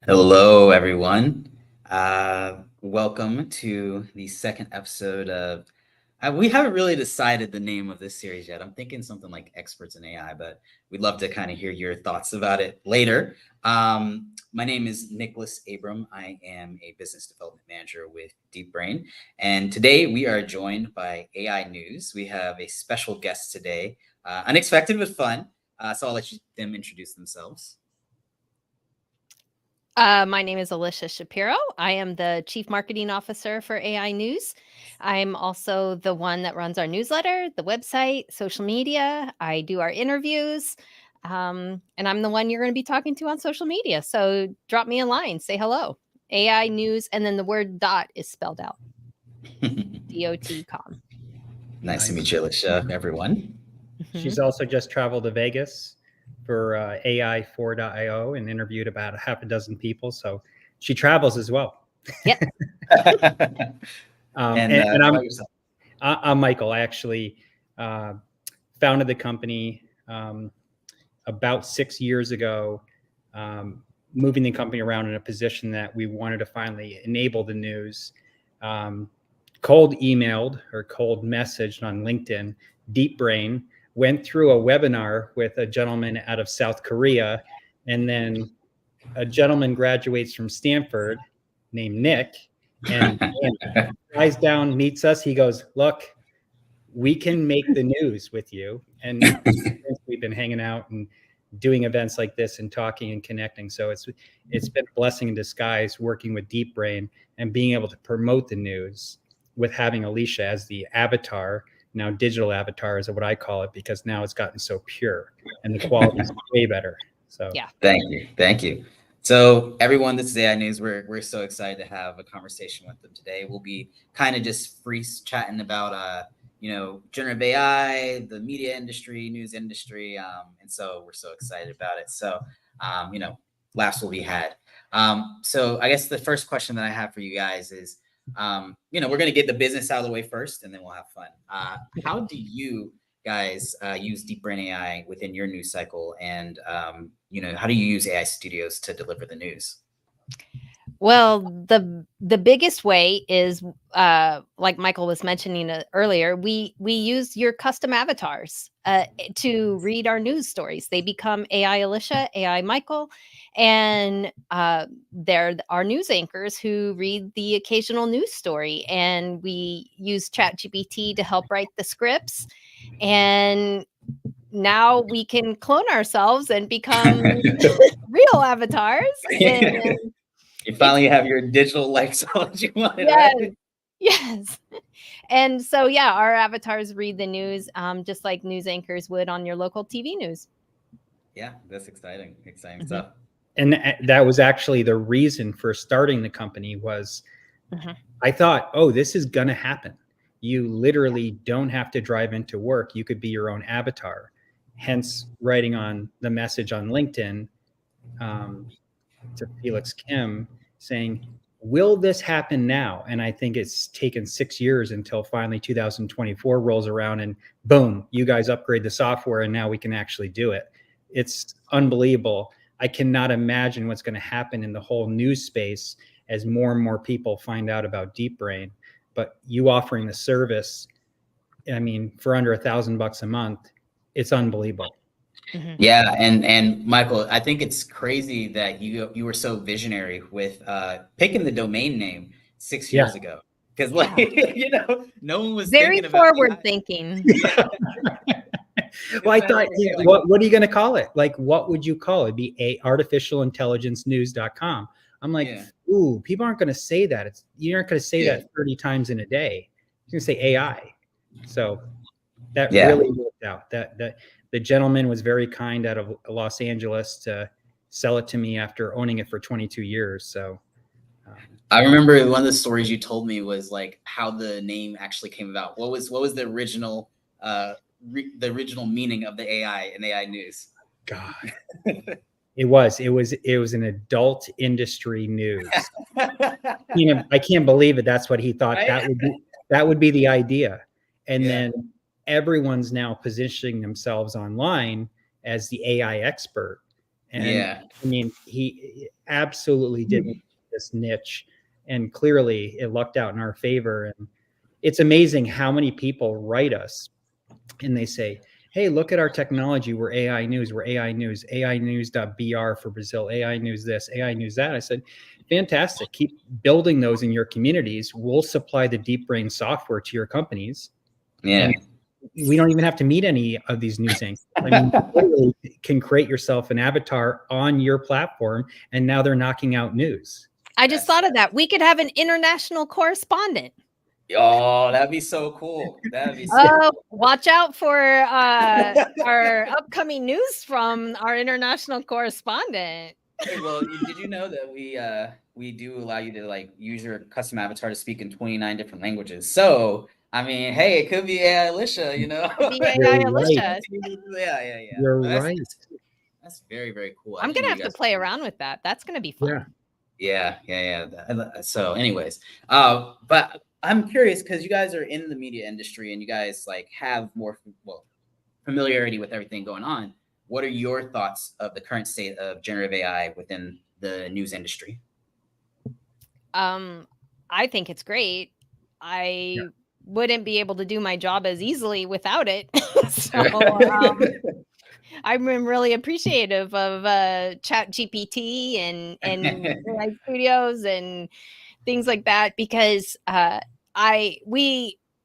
Hello, everyone. Welcome to the second episode of. We haven't really decided the name of this series yet. I'm thinking something like Experts in AI, but we'd love to kind of hear your thoughts about it later. My name is Nicholas Abram. I am a business development manager with DeepBrain. And today we are joined by AI News. We have a special guest today, unexpected but fun. So I'll let them introduce themselves. My name is Alicia Shapiro. I am the Chief Marketing Officer for AI News. I'm also the one that runs our newsletter, the website, social media. I do our interviews, and I'm the one you're going to be talking to on social media. So drop me a line, say hello. AI News, and then the word dot is spelled out. DOT.com. Nice to meet you, Alicia, everyone. She's also just traveled to Vegas for AI 4.io and interviewed about half a dozen people. So she travels as well. Yep. And I'm Michael. I actually founded the company about 6 years ago, moving the company around in a position that we wanted to finally enable the news. Cold emailed or cold messaged on LinkedIn, DeepBrain, went through a webinar with a gentleman out of South Korea, and then a gentleman graduates from Stanford named Nick, and flies down, meets us. He goes, "Look, we can make the news with you." And we've been hanging out and doing events like this and talking and connecting. So it's been a blessing in disguise working with DeepBrain and being able to promote the news with having Alicia as the avatar. Now digital avatar is what I call it, because now it's gotten so pure and the quality is way better. So yeah. Thank you. So everyone, this is AI News. We're so excited to have a conversation with them today. We'll be kind of just free chatting about generative AI, the media industry, news industry, and so we're so excited about it. So laughs will be had. So I guess the first question that I have for you guys is, we're going to get the business out of the way first, and then we'll have fun. How do you guys use DeepBrain AI within your news cycle, and how do you use AI Studios to deliver the news? Well, the biggest way is, like Michael was mentioning earlier, we use your custom avatars to read our news stories. They become AI Alicia, AI Michael, and they're our news anchors who read the occasional news story. And we use ChatGPT to help write the scripts. And now we can clone ourselves and become real avatars. And you finally have your digital lifestyle that you wanted. Yes. Right? Yes. And so, yeah, our avatars read the news just like news anchors would on your local TV news. Yeah, that's exciting stuff. And that was actually the reason for starting the company was I thought, oh, this is going to happen. You literally don't have to drive into work. You could be your own avatar. Hence, writing on the message on LinkedIn to Felix Kim saying, will this happen now? And I think it's taken 6 years until finally 2024 rolls around and boom, you guys upgrade the software and now we can actually do it. It's unbelievable. I cannot imagine what's going to happen in the whole news space as more and more people find out about DeepBrain. But you offering the service, I mean, for under $1,000 a month, it's unbelievable. Yeah, and Michael, I think it's crazy that you were so visionary with picking the domain name 6 years ago, because no one was very thinking about forward thinking. Well, I thought, what are you going to call it? Like, what would you call it? It'd be artificialintelligencenews.com. I'm like, ooh, people aren't going to say that. You aren't going to say that 30 times in a day. You're going to say AI. So that really worked out. That the gentleman was very kind out of Los Angeles to sell it to me after owning it for 22 years. So I remember one of the stories you told me was like how the name actually came about. What was the original meaning of the AI and AI News? God. It was an adult industry news. I can't believe it. That's what he thought. Right? That would be the idea. And then everyone's now positioning themselves online as the AI expert. And Yeah. I mean, he absolutely did this niche, and clearly it lucked out in our favor. And it's amazing how many people write us and they say, hey, look at our technology. We're AI News. We're AI News. AI News.br for Brazil. AI News this, AI News that. I said, fantastic. Keep building those in your communities. We'll supply the deep brain software to your companies. Yeah. And we don't even have to meet any of these news anchors. I mean, you literally can create yourself an avatar on your platform, and now they're knocking out news. I just thought of that. We could have an international correspondent. Oh, that'd be so cool. That'd be so Oh, cool. watch out for our upcoming news from our international correspondent. Hey, well, did you know that we do allow you to like use your custom avatar to speak in 29 different languages? So, I mean, hey, it could be AI Alicia, you know? Could be AI You're Alicia. Yeah. You're That's, right. that's very, very cool. I I'm didn't gonna know have you to guys play could do around with that. That's gonna be fun. Yeah. Yeah. So, anyways, but I'm curious because you guys are in the media industry and you guys like have more familiarity with everything going on. What are your thoughts of the current state of generative AI within the news industry? I think it's great. I wouldn't be able to do my job as easily without it. So I'm really appreciative of Chat GPT and AI Studios and things like that, because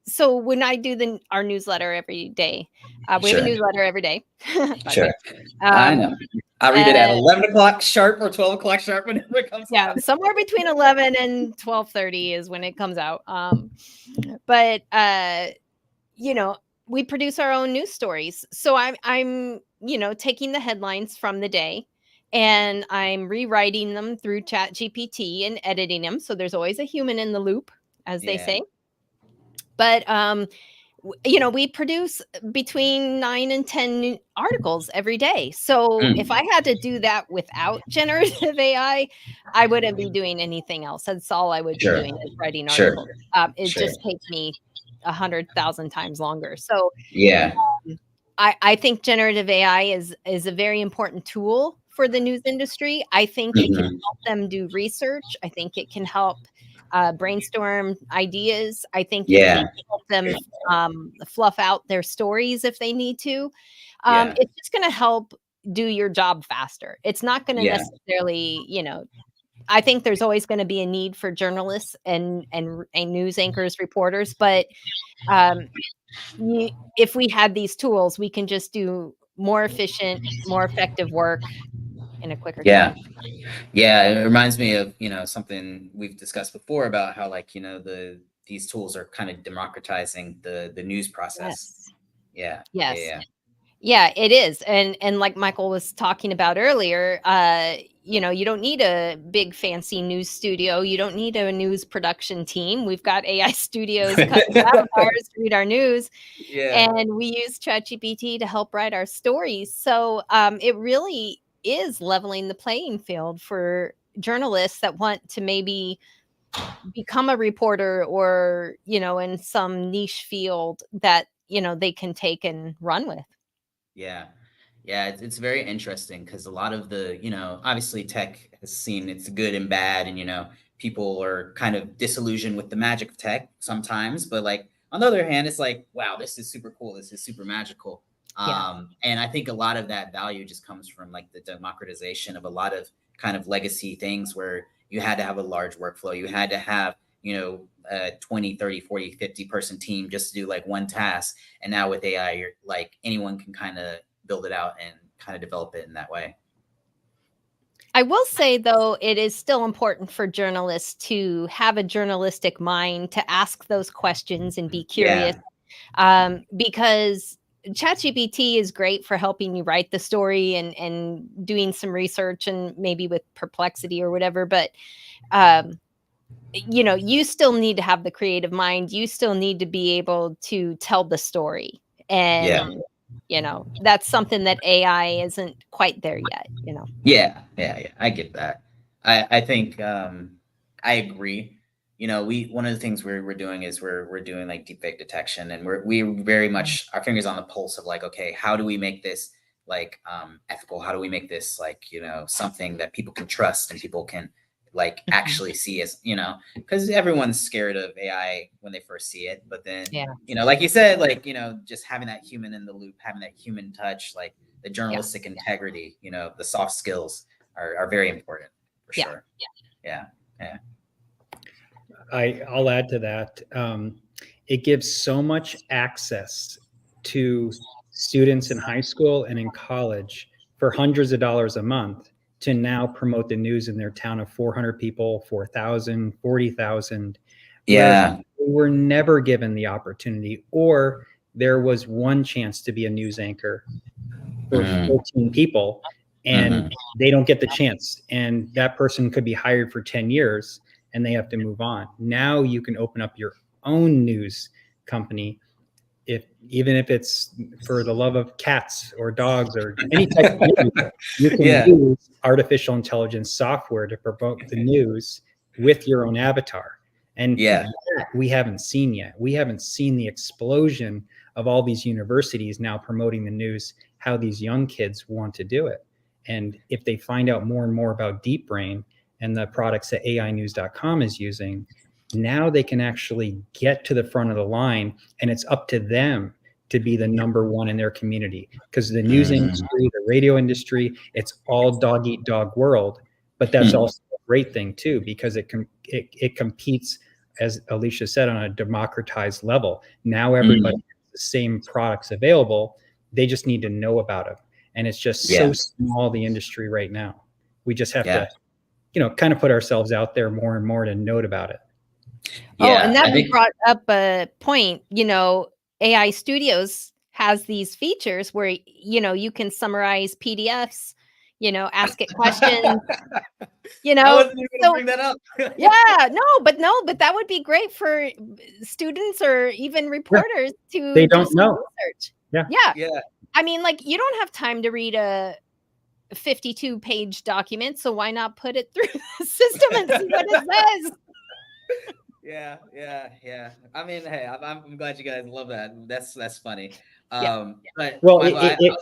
so when I do our newsletter every day, we have a Sure. newsletter every day. By the Sure. way. I know. I read it at and 11 o'clock sharp or 12 o'clock sharp whenever it comes yeah, out. somewhere between 11 and 12:30 is when it comes out. But you know, we produce our own news stories. So I'm taking the headlines from the day and I'm rewriting them through Chat GPT and editing them. So there's always a human in the loop, as they Yeah. say. But we produce between 9 and 10 articles every day. So if I had to do that without generative AI, I wouldn't be doing anything else. That's all I would be doing is writing Sure. articles. It just takes me 100,000 times longer. So Yeah. I think generative AI is a very important tool for the news industry. I think it can help them do research. I think it can help brainstorm ideas. I think it can help them fluff out their stories if they need to. It's just going to help do your job faster. It's not going to necessarily, I think there's always going to be a need for journalists and news anchors, reporters, but if we had these tools, we can just do more efficient, more effective work in a quicker time. Yeah, it reminds me of, something we've discussed before about how like, these tools are kind of democratizing the news process. Yes. Yeah. Yeah, it is. And like Michael was talking about earlier, you don't need a big fancy news studio. You don't need a news production team. We've got AI studios, custom avatars to read our news. And we use ChatGPT to help write our stories. So it really is leveling the playing field for journalists that want to maybe become a reporter or, in some niche field that, they can take and run with. Yeah, it's very interesting because a lot of the, obviously tech has seen its good and bad, and people are kind of disillusioned with the magic of tech sometimes, but like on the other hand, it's like, wow, this is super cool, this is super magical. And I think a lot of that value just comes from like the democratization of a lot of kind of legacy things where you had to have a large workflow, you had to have a 20, 30, 40, 50 person team just to do like one task. And now with AI, you're like anyone can kind of build it out and kind of develop it in that way. I will say, though, it is still important for journalists to have a journalistic mind, to ask those questions and be curious, because ChatGPT is great for helping you write the story and doing some research and maybe with Perplexity or whatever. But you still need to have the creative mind. You still need to be able to tell the story. And, that's something that AI isn't quite there yet, Yeah. I get that. I think I agree. One of the things we're doing is we're doing like deepfake detection, and we very much our fingers on the pulse of like, okay, how do we make this like ethical? How do we make this like, you know, something that people can trust and people can like actually see as, you know, because everyone's scared of AI when they first see it, but then, Yeah. you know, like you said, like, you know, just having that human in the loop, having that human touch, like the journalistic integrity, you know, the soft skills are very important for sure. Yeah. I'll add to that. It gives so much access to students in high school and in college for hundreds of dollars a month to now promote the news in their town of 400 people, 4,000, 40,000. Yeah. We were never given the opportunity, or there was one chance to be a news anchor for 14 people, and they don't get the chance. And that person could be hired for 10 years and they have to move on. Now you can open up your own news company, even if it's for the love of cats or dogs or any type of news. You can use artificial intelligence software to promote the news with your own avatar. And we haven't seen yet. We haven't seen the explosion of all these universities now promoting the news, how these young kids want to do it. And if they find out more and more about Deep Brain and the products that AInews.com is using, now they can actually get to the front of the line, and it's up to them to be the number one in their community. Because the news industry, the radio industry, it's all dog eat dog world. But that's also a great thing too, because it competes, as Alicia said, on a democratized level. Now everybody has the same products available. They just need to know about them. And it's just so small, the industry right now. We just have to, you know, kind of put ourselves out there more and more to note about it. And that brought up a point. You know, AI Studios has these features where, you know, you can summarize PDFs, you know, ask it questions, you know. I wasn't even gonna bring that up. but that would be great for students or even reporters to they don't know research. Yeah. I mean, like, you don't have time to read a 52-page document, so why not put it through the system and see what it says? Yeah. I mean, hey, I'm glad you guys love that. That's funny. But well, Michael,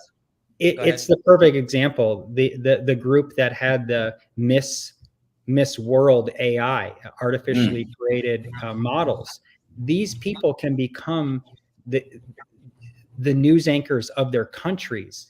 it's the perfect example. The group that had the Miss World AI, artificially created models. These people can become the news anchors of their countries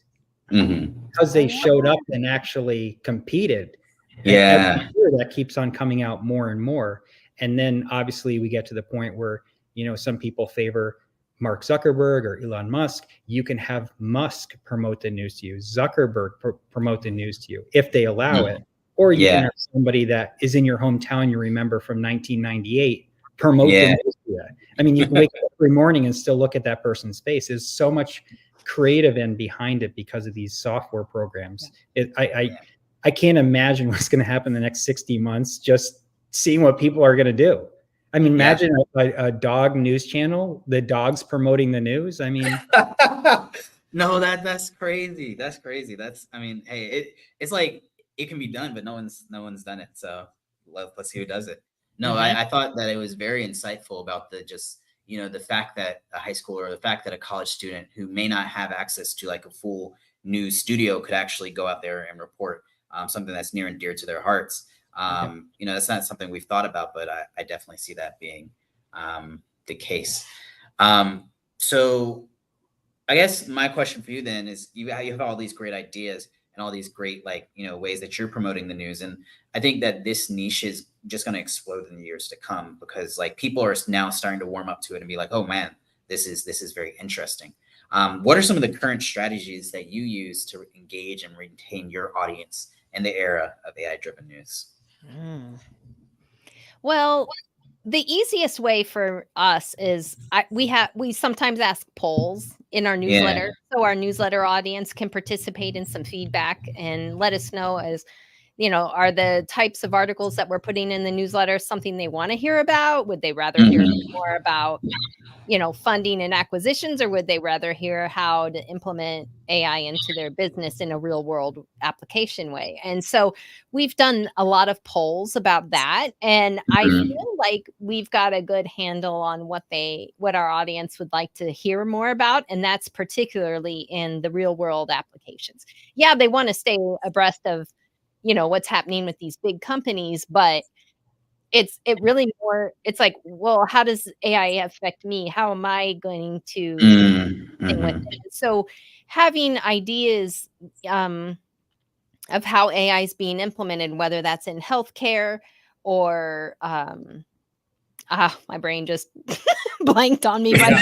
because they showed up and actually competed. Every year that keeps on coming out more and more. And then obviously we get to the point where, you know, some people favor Mark Zuckerberg or Elon Musk. You can have Musk promote the news to you, Zuckerberg promote the news to you if they allow it. Or you can have somebody that is in your hometown you remember from 1998 promote the news to you. I mean, you can wake up every morning and still look at that person's face. There's so much creative end behind it because of these software programs. I can't imagine what's going to happen in the next 60 months, just seeing what people are going to do. I mean, imagine a dog news channel, the dogs promoting the news. I mean, no, that's crazy. That's crazy. I mean, hey, it's like it can be done, but no one's done it. So let's see who does it. No, I thought that it was very insightful about the fact that a high schooler or the fact that a college student who may not have access to like a full news studio could actually go out there and report something that's near and dear to their hearts. You know, that's not something we've thought about, but I definitely see that being the case. So I guess my question for you then is you have all these great ideas and all these great, like, you know, ways that you're promoting the news. And I think that this niche is just going to explode in the years to come because like people are now starting to warm up to it and be like, oh man, this is very interesting. What are some of the current strategies that you use to engage and retain your audience in the era of AI-driven news? Well, the easiest way for us is we sometimes ask polls in our newsletter, so our newsletter audience can participate in some feedback and let us know as are the types of articles that we're putting in the newsletter something they want to hear about? Would they rather hear more about funding and acquisitions, or would they rather hear how to implement AI into their business in a real world application way? And so we've done a lot of polls about that. And I feel like we've got a good handle on what our audience would like to hear more about. And that's particularly in the real world applications. Yeah, they want to stay abreast of, what's happening with these big companies, but it's like, well, how does AI affect me? How am I going to thing with it? So having ideas of how AI is being implemented, whether that's in healthcare or my brain just blanked on me, but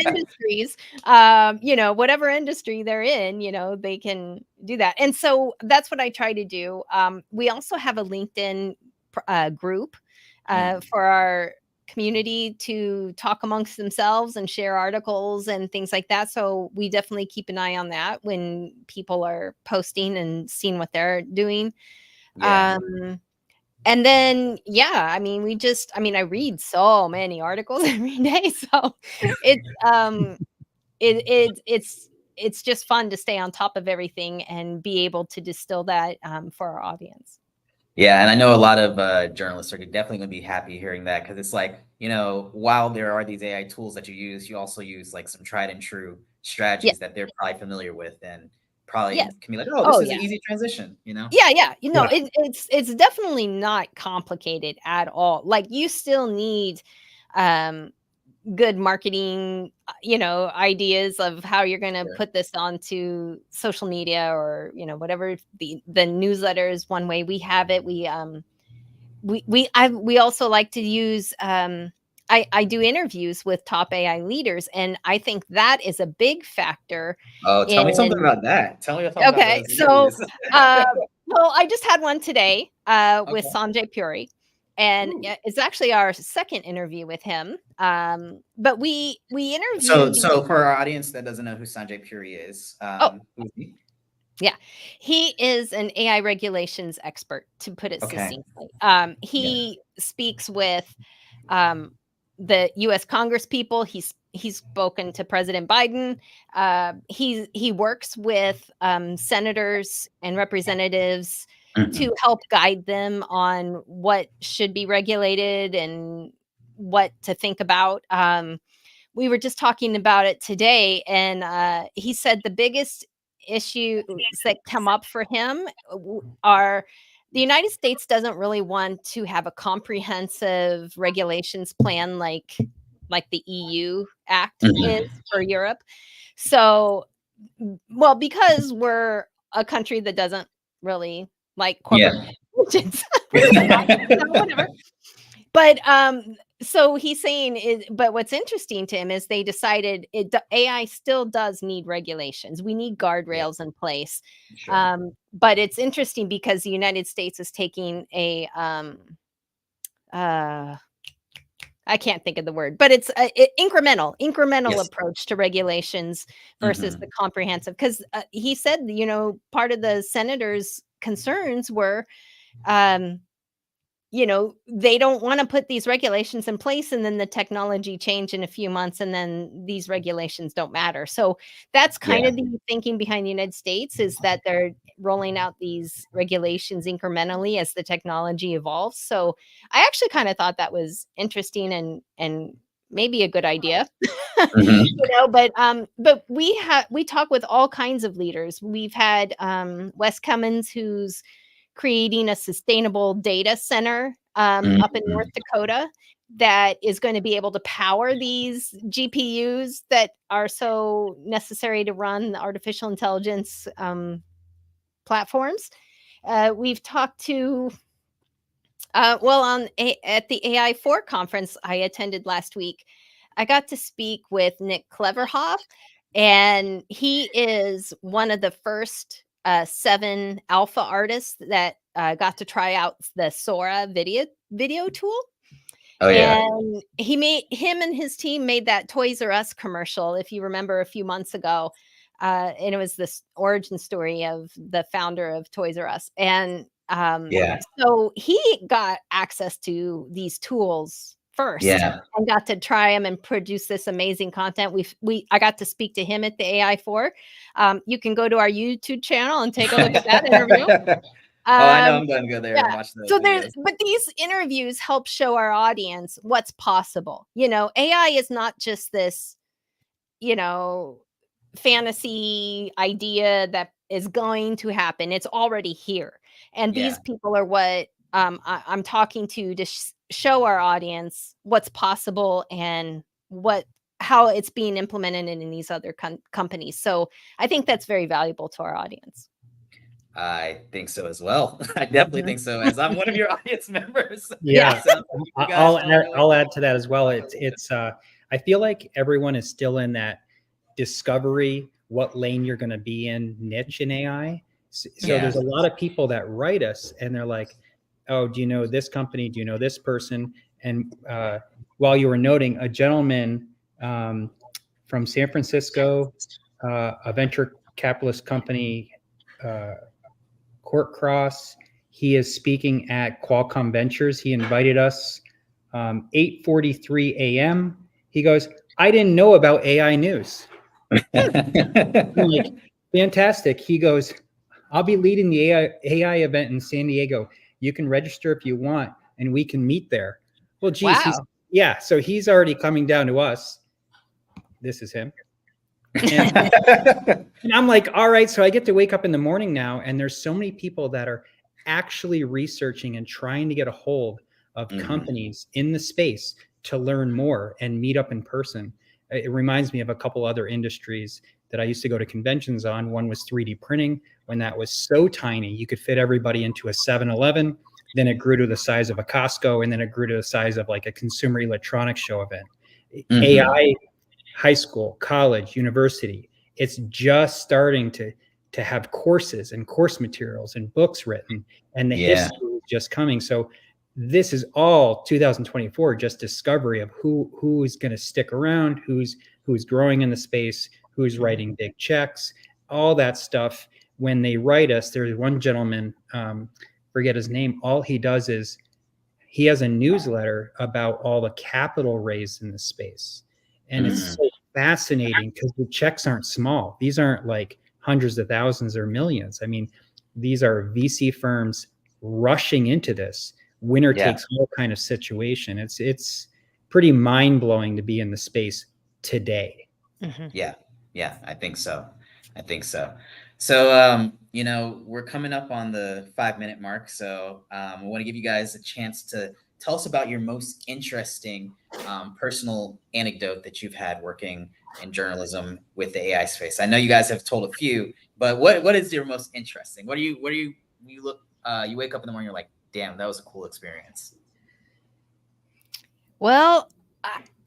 industries, whatever industry they're in, they can do that. And so that's what I try to do. We also have a LinkedIn group for our community to talk amongst themselves and share articles and things like that. So we definitely keep an eye on that when people are posting and seeing what they're doing. Yeah. And then, I read so many articles every day. So it's just fun to stay on top of everything and be able to distill that for our audience. Yeah, and I know a lot of journalists are definitely going to be happy hearing that, because it's like, while there are these AI tools that you use, you also use like some tried and true strategies that they're probably familiar with, and probably can be like, oh, this is an easy transition, Yeah. It's definitely not complicated at all. Like, you still need good marketing, ideas of how you're going to put this onto social media, or, whatever. The newsletter is one way we have it. We also like to use, I do interviews with top AI leaders, and I think that is a big factor. Oh, tell me something about that. Tell me something about those so, interviews. well, I just had one today with Sanjay Puri, and it's actually our second interview with him. But we interviewed. So for our audience that doesn't know who Sanjay Puri is, who's he? Yeah, he is an AI regulations expert, to put it succinctly. He speaks with the U.S. Congress people. He's spoken to President Biden. He works with senators and representatives to help guide them on what should be regulated and what to think about. We were just talking about it today, and he said the biggest issues that come up for him are the United States doesn't really want to have a comprehensive regulations plan like the EU Act is for Europe. So, well, because we're a country that doesn't really like corporate religions. Whatever. But so he's saying, but what's interesting to him is they decided AI still does need regulations. We need guardrails in place. Sure. But it's interesting because the United States is taking a I can't think of the word, but it's an incremental approach to regulations versus the comprehensive. Because he said, part of the senators' concerns were, they don't want to put these regulations in place and then the technology change in a few months and then these regulations don't matter. So that's kind of the thinking behind the United States, is that they're rolling out these regulations incrementally as the technology evolves. So I actually kind of thought that was interesting and maybe a good idea. But we talk with all kinds of leaders. We've had Wes Cummins, who's creating a sustainable data center up in North Dakota that is going to be able to power these GPUs that are so necessary to run the artificial intelligence platforms. We've talked to, at the AI4 conference I attended last week, I got to speak with Nick Cleverhoff, and he is one of the first 7 alpha artists that got to try out the Sora video tool. Oh, yeah. And him and his team made that Toys R Us commercial, if you remember, a few months ago. And it was this origin story of the founder of Toys R Us. And Yeah. So he got access to these tools first Yeah. and got to try them and produce this amazing content. I got to speak to him at the AI4. You can go to our YouTube channel and take a look at that interview. Oh, I know. I'm going to go there and Yeah. watch those So videos. but these interviews help show our audience what's possible. You know, AI is not just this, you know, fantasy idea that is going to happen. It's already here. And Yeah. these people are what I'm talking to show our audience what's possible and how it's being implemented in these other companies. So I think that's very valuable to our audience. I think so as well. I definitely Mhm. think so, as I'm one of your audience members. Yeah, Sounds like you guys I'll know really I'll add to that as well. It's I feel like everyone is still in that discovery, what lane you're going to be in niche in AI. So Yeah. there's a lot of people that write us and they're like, oh, do you know this company? Do you know this person? And while you were noting, a gentleman from San Francisco, a venture capitalist company, Court Cross, he is speaking at Qualcomm Ventures. He invited us 8:43 a.m. He goes, I didn't know about AI news. I'm like, fantastic. He goes, I'll be leading the AI event in San Diego. You can register if you want, and we can meet there. Well, geez, Wow. so he's already coming down to us. This is him. And I'm like, all right, so I get to wake up in the morning now, and there's so many people that are actually researching and trying to get a hold of companies in the space to learn more and meet up in person. It reminds me of a couple other industries that I used to go to conventions on. One was 3D printing, when that was so tiny, you could fit everybody into a 7-Eleven. Then it grew to the size of a Costco, and then it grew to the size of like a consumer electronics show event. AI, high school, college, university, it's just starting to have courses and course materials and books written, and the history is just coming. So this is all 2024, just discovery of who is going to stick around, who's growing in the space, who's writing big checks, all that stuff. When they write us, there's one gentleman, forget his name, all he does is he has a newsletter about all the capital raised in the space. And it's so fascinating because the checks aren't small. These aren't like hundreds of thousands or millions. I mean, these are VC firms rushing into this winner takes all kind of situation. It's pretty mind blowing to be in the space today. Yeah, I think so. So, you know, we're coming up on the 5-minute mark. So I want to give you guys a chance to tell us about your most interesting personal anecdote that you've had working in journalism with the AI space. I know you guys have told a few, but what is your most interesting? You wake up in the morning, you're like, damn, that was a cool experience. Well,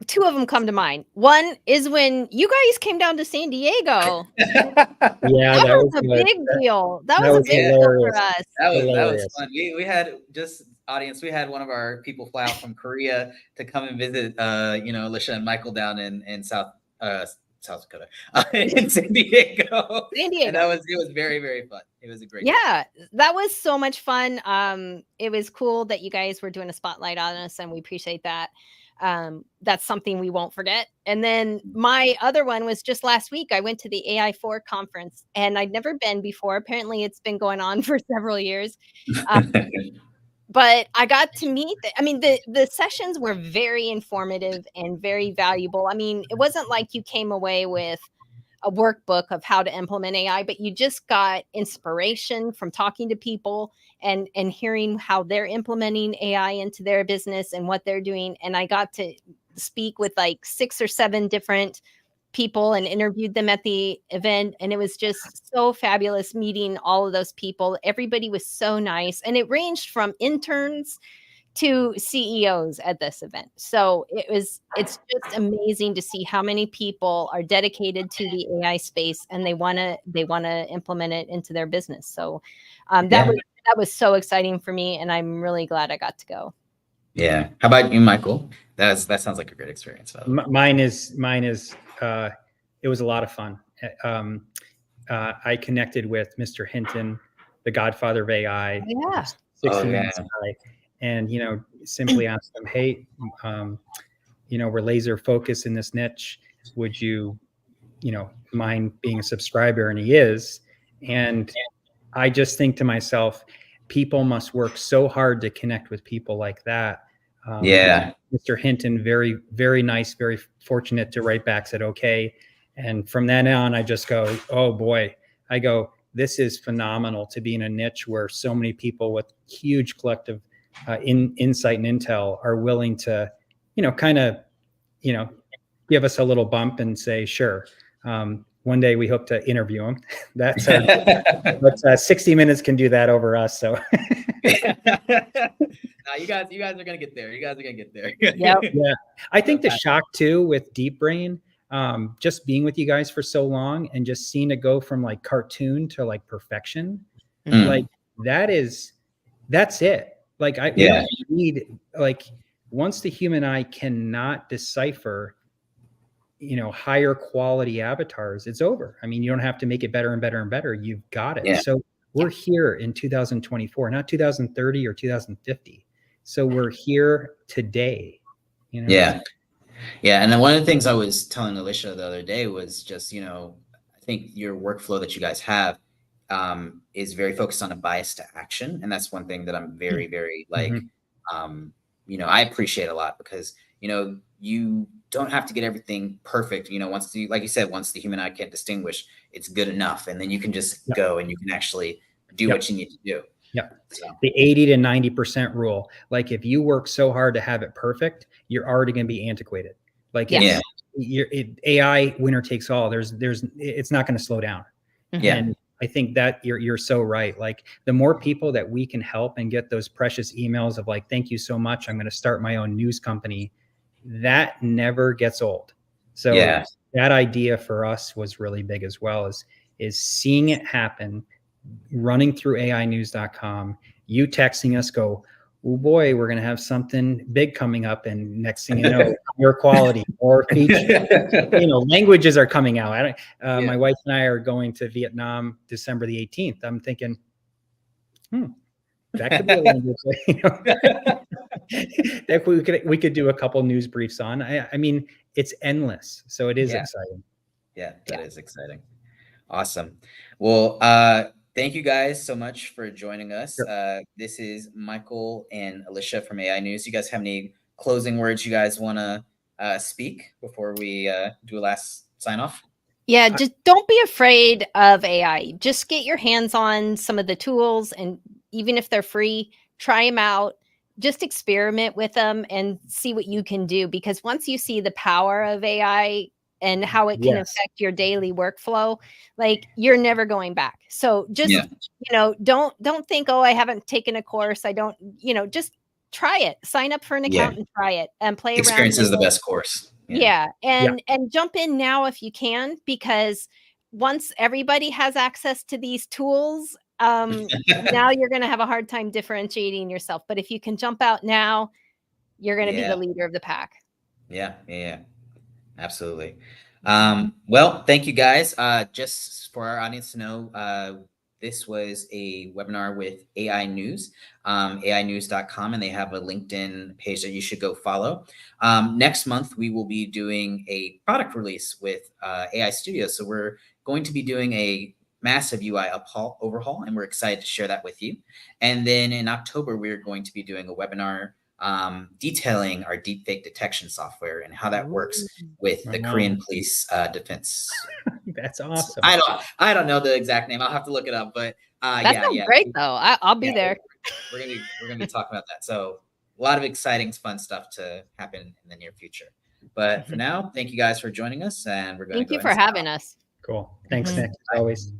two of them come to mind. One is when you guys came down to San Diego. That was a big deal. That was a big deal for us. That was fun. We had we had one of our people fly out from Korea to come and visit, you know, Alicia and Michael down in South Dakota, in San Diego. And it was very, very fun. It was a great day. That was so much fun. It was cool that you guys were doing a spotlight on us, and we appreciate that. That's something we won't forget. And then my other one was just last week. I went to the AI4 conference, and I'd never been before. Apparently it's been going on for several years. But I got to meet the sessions were very informative and very valuable. I mean, it wasn't like you came away with a workbook of how to implement AI, but you just got inspiration from talking to people and hearing how they're implementing AI into their business and what they're doing. And I got to speak with like 6 or 7 different people and interviewed them at the event. And it was just so fabulous meeting all of those people. Everybody was so nice. And it ranged from interns to CEOs at this event. So it's just amazing to see how many people are dedicated to the AI space and they want to implement it into their business. So that was so exciting for me, and I'm really glad I got to go. Yeah. How about you, Michael? That sounds like a great experience. Mine is it was a lot of fun. I connected with Mr. Hinton the godfather of AI, Yeah. 60 Oh, Minutes guy, and, you know, simply ask them, hey, you know, we're laser focused in this niche. Would you, you know, mind being a subscriber? And he is. And I just think to myself, people must work so hard to connect with people like that. Yeah. Mr. Hinton, very, very nice, very fortunate to write back, said, okay. And from then on, I just go, oh boy, I go, this is phenomenal to be in a niche where so many people with huge collective insight and intel are willing to, you know, kind of, you know, give us a little bump and say, sure. One day we hope to interview him. That's our, but 60 Minutes can do that over us. So you guys are gonna get there. You guys are gonna get there. Yep. yeah, I think the shock too with Deep Brain, just being with you guys for so long and just seeing it go from like cartoon to like perfection, like that's it. Like we don't need, like, once the human eye cannot decipher, you know, higher quality avatars, it's over. I mean, you don't have to make it better and better and better. You've got it. Yeah. So we're here in 2024, not 2030 or 2050. So we're here today, you know? Yeah. Yeah. And then one of the things I was telling Alicia the other day was just, you know, I think your workflow that you guys have is very focused on a bias to action. And that's one thing that I'm very, very like, you know, I appreciate a lot because, you know, you don't have to get everything perfect. You know, once the, like you said, once the human eye can't distinguish, it's good enough. And then you can just go and you can actually do what you need to do. Yeah. So. The 80 to 90% rule. Like if you work so hard to have it perfect, you're already going to be antiquated. Like AI winner takes all. It's not going to slow down. Yeah. And I think that you're so right. Like the more people that we can help and get those precious emails of like, thank you so much, I'm going to start my own news company, that never gets old. So that idea for us was really big as well, is seeing it happen, running through AInews.com, you texting us, go, oh boy, we're going to have something big coming up. And next thing you know, your quality or feature, you know, languages are coming out. My wife and I are going to Vietnam December the 18th. I'm thinking, that could be a language, you know, that we could do a couple news briefs on. I mean, it's endless. So it is exciting. Yeah, that is exciting. Awesome. Well, thank you guys so much for joining us. Sure. This is Michael and Alicia from AI News. You guys have any closing words you guys want to speak before we do a last sign off? Yeah, just don't be afraid of AI. Just get your hands on some of the tools, and even if they're free, try them out. Just experiment with them and see what you can do. Because once you see the power of AI and how it can affect your daily workflow, like you're never going back. So just, you know, don't think, oh, I haven't taken a course. I don't, you know, just try it. Sign up for an account and try it and play around. Experience is the best course. And jump in now if you can, because once everybody has access to these tools, now you're going to have a hard time differentiating yourself. But if you can jump out now, you're going to be the leader of the pack. Yeah. Absolutely. Well, thank you guys. Just for our audience to know, this was a webinar with AI News, AInews.com, and they have a LinkedIn page that you should go follow. Next month, we will be doing a product release with AI Studio. So we're going to be doing a massive UI overhaul, and we're excited to share that with you. And then in October, we're going to be doing a webinar detailing our deepfake detection software and how that works with the Korean police defense. That's awesome. I don't know the exact name. I'll have to look it up, but that sounds great though. I'll be there. We're gonna be talking about that. So a lot of exciting, fun stuff to happen in the near future. But for now, thank you guys for joining us, and we're going to thank you for having us. Cool. Thanks, Nick, as always.